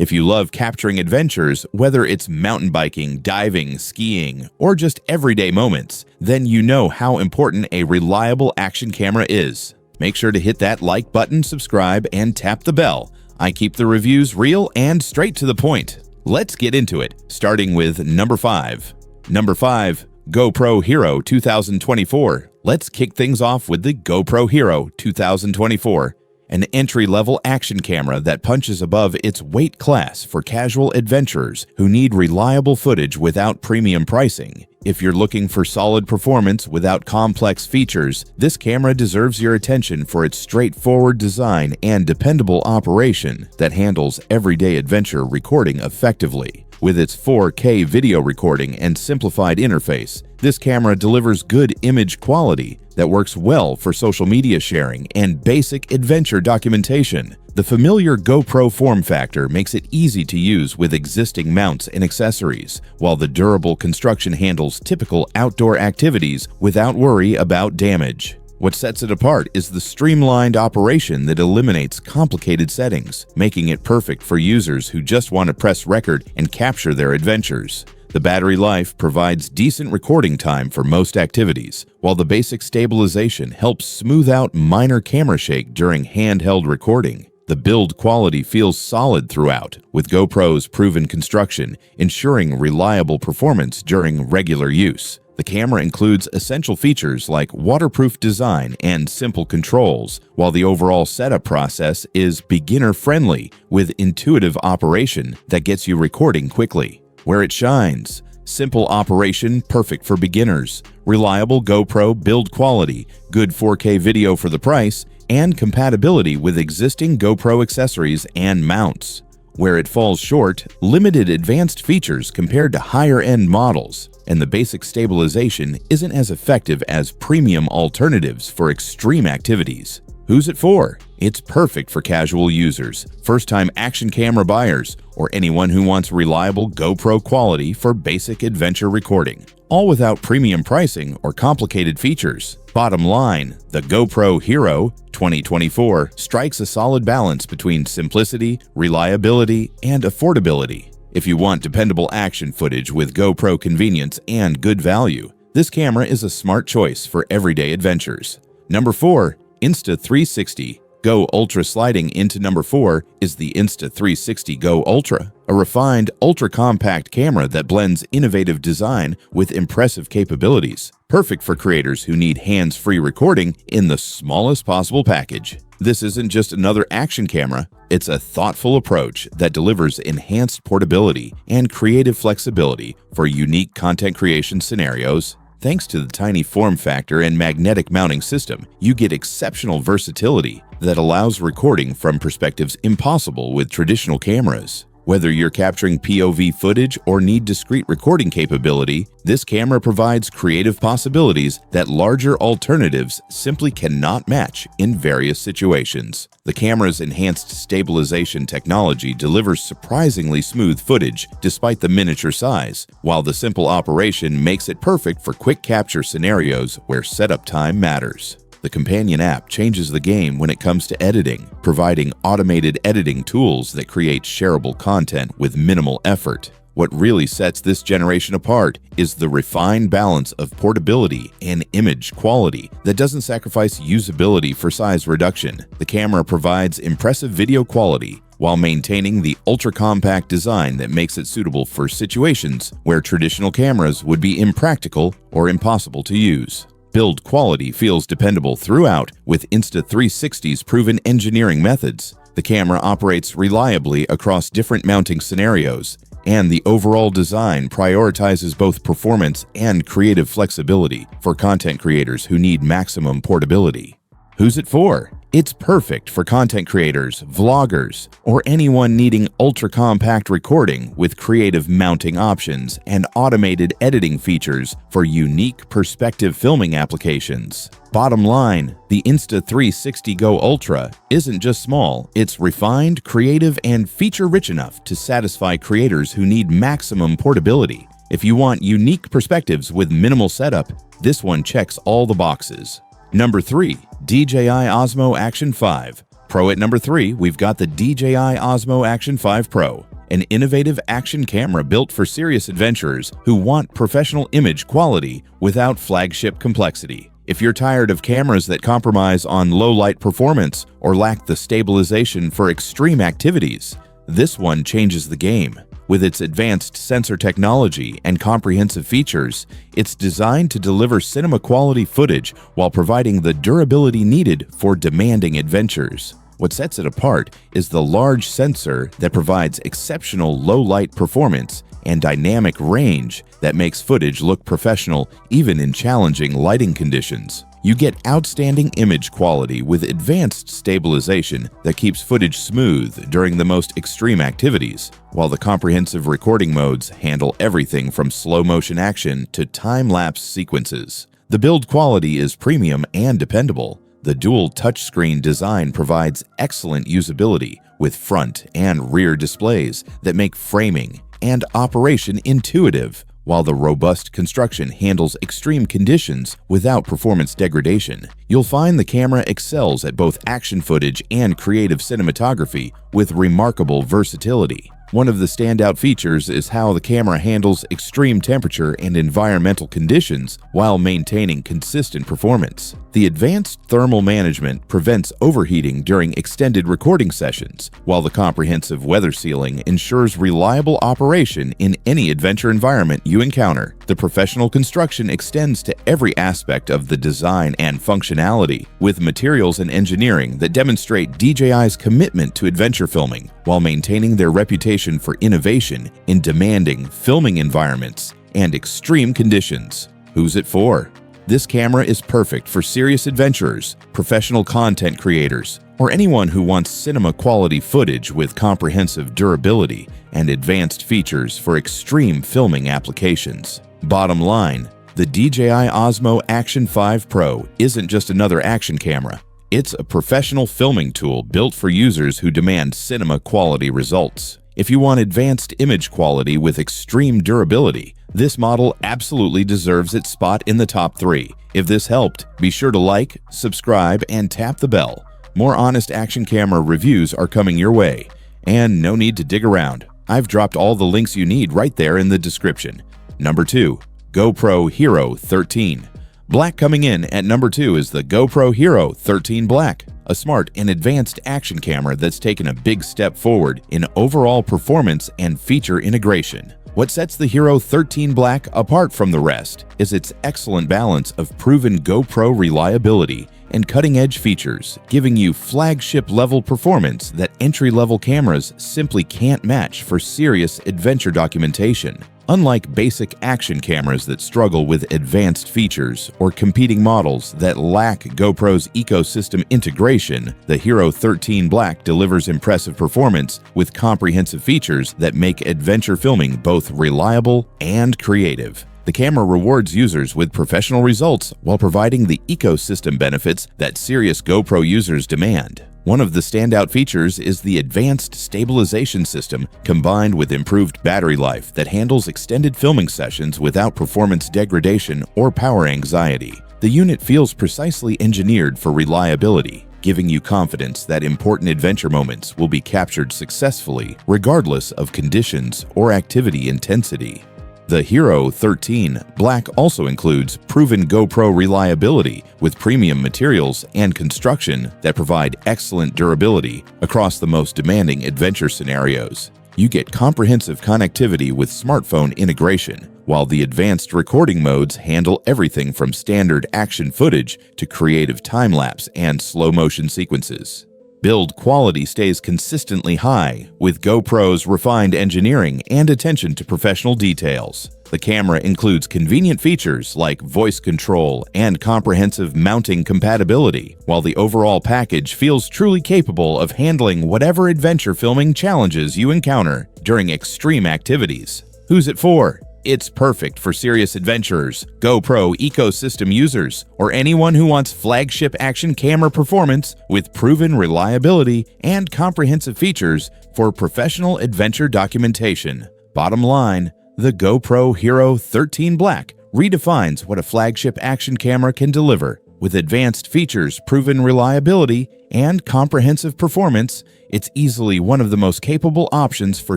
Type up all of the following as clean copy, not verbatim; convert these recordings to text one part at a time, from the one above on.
If you love capturing adventures, whether it's mountain biking, diving, skiing, or just everyday moments, then you know how important a reliable action camera is. Make sure to hit that like button, subscribe, and tap the bell. I keep the reviews real and straight to the point. Let's get into it, starting with number 5. Number 5. GoPro Hero 2024. Let's kick things off with the GoPro Hero 2024. An entry-level action camera that punches above its weight class for casual adventurers who need reliable footage without premium pricing. If you're looking for solid performance without complex features, this camera deserves your attention for its straightforward design and dependable operation that handles everyday adventure recording effectively. With its 4K video recording and simplified interface, this camera delivers good image quality that works well for social media sharing and basic adventure documentation. The familiar GoPro form factor makes it easy to use with existing mounts and accessories, while the durable construction handles typical outdoor activities without worry about damage. What sets it apart is the streamlined operation that eliminates complicated settings, making it perfect for users who just want to press record and capture their adventures. The battery life provides decent recording time for most activities, while the basic stabilization helps smooth out minor camera shake during handheld recording. The build quality feels solid throughout, with GoPro's proven construction ensuring reliable performance during regular use. The camera includes essential features like waterproof design and simple controls, while the overall setup process is beginner-friendly with intuitive operation that gets you recording quickly. Where it shines: simple operation perfect for beginners, reliable GoPro build quality, good 4K video for the price, and compatibility with existing GoPro accessories and mounts. Where it falls short: limited advanced features compared to higher-end models, and the basic stabilization isn't as effective as premium alternatives for extreme activities. Who's it for? It's perfect for casual users, first-time action camera buyers, or anyone who wants reliable GoPro quality for basic adventure recording, all without premium pricing or complicated features. Bottom line, the GoPro Hero 2024 strikes a solid balance between simplicity, reliability, and affordability. If you want dependable action footage with GoPro convenience and good value, this camera is a smart choice for everyday adventures. Number 4. Insta360 Go Ultra. Sliding into number 4 is the Insta360 Go Ultra, a refined, ultra-compact camera that blends innovative design with impressive capabilities, perfect for creators who need hands-free recording in the smallest possible package. This isn't just another action camera, it's a thoughtful approach that delivers enhanced portability and creative flexibility for unique content creation scenarios. Thanks to the tiny form factor and magnetic mounting system, you get exceptional versatility that allows recording from perspectives impossible with traditional cameras. Whether you're capturing POV footage or need discrete recording capability, this camera provides creative possibilities that larger alternatives simply cannot match in various situations. The camera's enhanced stabilization technology delivers surprisingly smooth footage despite the miniature size, while the simple operation makes it perfect for quick capture scenarios where setup time matters. The companion app changes the game when it comes to editing, providing automated editing tools that create shareable content with minimal effort. What really sets this generation apart is the refined balance of portability and image quality that doesn't sacrifice usability for size reduction. The camera provides impressive video quality while maintaining the ultra-compact design that makes it suitable for situations where traditional cameras would be impractical or impossible to use. Build quality feels dependable throughout with Insta360's proven engineering methods. The camera operates reliably across different mounting scenarios, and the overall design prioritizes both performance and creative flexibility for content creators who need maximum portability. Who's it for? It's perfect for content creators, vloggers, or anyone needing ultra-compact recording with creative mounting options and automated editing features for unique perspective filming applications. Bottom line, the Insta360 Go Ultra isn't just small, it's refined, creative, and feature-rich enough to satisfy creators who need maximum portability. If you want unique perspectives with minimal setup, this one checks all the boxes. Number 3. DJI Osmo Action 5 Pro. At number 3, we've got the DJI Osmo Action 5 Pro. an innovative action camera built for serious adventurers who want professional image quality without flagship complexity. If you're tired of cameras that compromise on low-light performance or lack the stabilization for extreme activities, this one changes the game. With its advanced sensor technology and comprehensive features, it's designed to deliver cinema-quality footage while providing the durability needed for demanding adventures. What sets it apart is the large sensor that provides exceptional low-light performance and dynamic range that makes footage look professional even in challenging lighting conditions. You get outstanding image quality with advanced stabilization that keeps footage smooth during the most extreme activities, while the comprehensive recording modes handle everything from slow-motion action to time-lapse sequences. The build quality is premium and dependable. The dual touchscreen design provides excellent usability with front and rear displays that make framing and operation intuitive, while the robust construction handles extreme conditions without performance degradation. You'll find the camera excels at both action footage and creative cinematography with remarkable versatility. One of the standout features is how the camera handles extreme temperature and environmental conditions while maintaining consistent performance. The advanced thermal management prevents overheating during extended recording sessions, while the comprehensive weather sealing ensures reliable operation in any adventure environment you encounter. The professional construction extends to every aspect of the design and functionality, with materials and engineering that demonstrate DJI's commitment to adventure filming while maintaining their reputation for innovation in demanding filming environments and extreme conditions. Who's it for? This camera is perfect for serious adventurers, professional content creators, or anyone who wants cinema-quality footage with comprehensive durability and advanced features for extreme filming applications. Bottom line, the DJI Osmo Action 5 Pro isn't just another action camera. It's a professional filming tool built for users who demand cinema-quality results. If you want advanced image quality with extreme durability, this model absolutely deserves its spot in the top 3. If this helped, be sure to like, subscribe, and tap the bell. More honest action camera reviews are coming your way. And no need to dig around. I've dropped all the links you need right there in the description. Number 2. GoPro Hero 13. Black coming in at number 2 is the GoPro Hero 13 Black, a smart and advanced action camera that's taken a big step forward in overall performance and feature integration. What sets the Hero 13 Black apart from the rest is its excellent balance of proven GoPro reliability and cutting-edge features, giving you flagship-level performance that entry-level cameras simply can't match for serious adventure documentation. Unlike basic action cameras that struggle with advanced features or competing models that lack GoPro's ecosystem integration, the Hero 13 Black delivers impressive performance with comprehensive features that make adventure filming both reliable and creative. The camera rewards users with professional results while providing the ecosystem benefits that serious GoPro users demand. One of the standout features is the advanced stabilization system combined with improved battery life that handles extended filming sessions without performance degradation or power anxiety. The unit feels precisely engineered for reliability, giving you confidence that important adventure moments will be captured successfully regardless of conditions or activity intensity. The Hero 13 Black also includes proven GoPro reliability with premium materials and construction that provide excellent durability across the most demanding adventure scenarios. You get comprehensive connectivity with smartphone integration, while the advanced recording modes handle everything from standard action footage to creative time-lapse and slow-motion sequences. Build quality stays consistently high with GoPro's refined engineering and attention to professional details. The camera includes convenient features like voice control and comprehensive mounting compatibility, while the overall package feels truly capable of handling whatever adventure filming challenges you encounter during extreme activities. Who's it for? It's perfect for serious adventurers, GoPro ecosystem users, or anyone who wants flagship action camera performance with proven reliability and comprehensive features for professional adventure documentation. Bottom line, the GoPro Hero 13 Black redefines what a flagship action camera can deliver With advanced features, proven reliability, and comprehensive performance, it's easily one of the most capable options for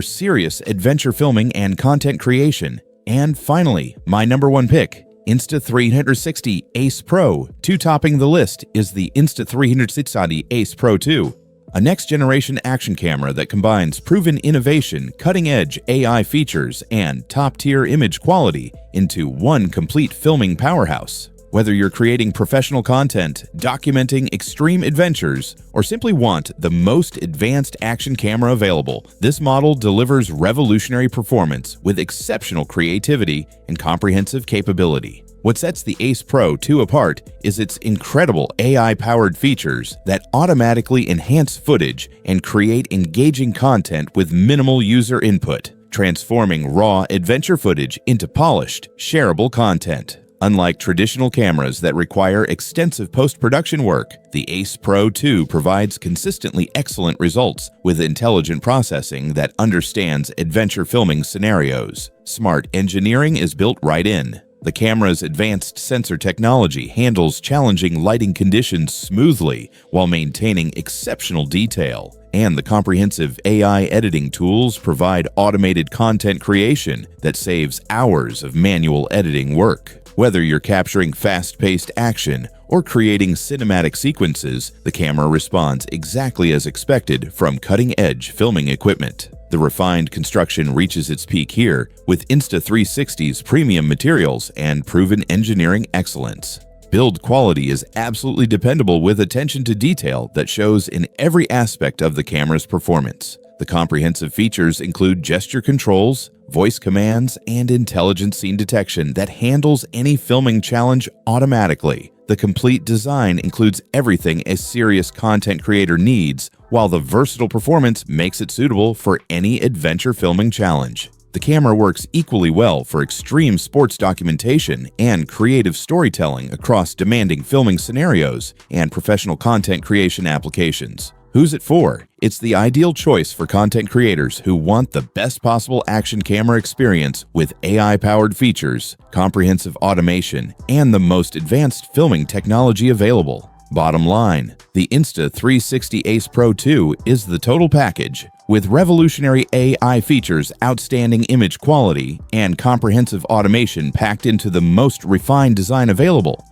serious adventure filming and content creation. And finally, my number one pick, Insta360 Ace Pro. Topping the list is the Insta360 Ace Pro 2, a next-generation action camera that combines proven innovation, cutting-edge AI features, and top-tier image quality into one complete filming powerhouse. Whether you're creating professional content, documenting extreme adventures, or simply want the most advanced action camera available, this model delivers revolutionary performance with exceptional creativity and comprehensive capability. What sets the Ace Pro 2 apart is its incredible AI-powered features that automatically enhance footage and create engaging content with minimal user input, transforming raw adventure footage into polished, shareable content. Unlike traditional cameras that require extensive post-production work, the Ace Pro 2 provides consistently excellent results with intelligent processing that understands adventure filming scenarios. Smart engineering is built right in. The camera's advanced sensor technology handles challenging lighting conditions smoothly while maintaining exceptional detail. And the comprehensive AI editing tools provide automated content creation that saves hours of manual editing work. Whether you're capturing fast-paced action or creating cinematic sequences, the camera responds exactly as expected from cutting-edge filming equipment. The refined construction reaches its peak here with Insta360's premium materials and proven engineering excellence. Build quality is absolutely dependable with attention to detail that shows in every aspect of the camera's performance. The comprehensive features include gesture controls, voice commands, and intelligent scene detection that handles any filming challenge automatically. The complete design includes everything a serious content creator needs, while the versatile performance makes it suitable for any adventure filming challenge. The camera works equally well for extreme sports documentation and creative storytelling across demanding filming scenarios and professional content creation applications. Who's it for? It's the ideal choice for content creators who want the best possible action camera experience with AI-powered features, comprehensive automation, and the most advanced filming technology available. Bottom line, the Insta360 Ace Pro 2 is the total package. With revolutionary AI features, outstanding image quality, and comprehensive automation packed into the most refined design available.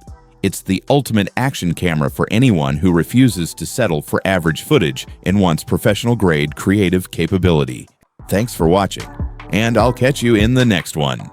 It's the ultimate action camera for anyone who refuses to settle for average footage and wants professional-grade creative capability. Thanks for watching, and I'll catch you in the next one.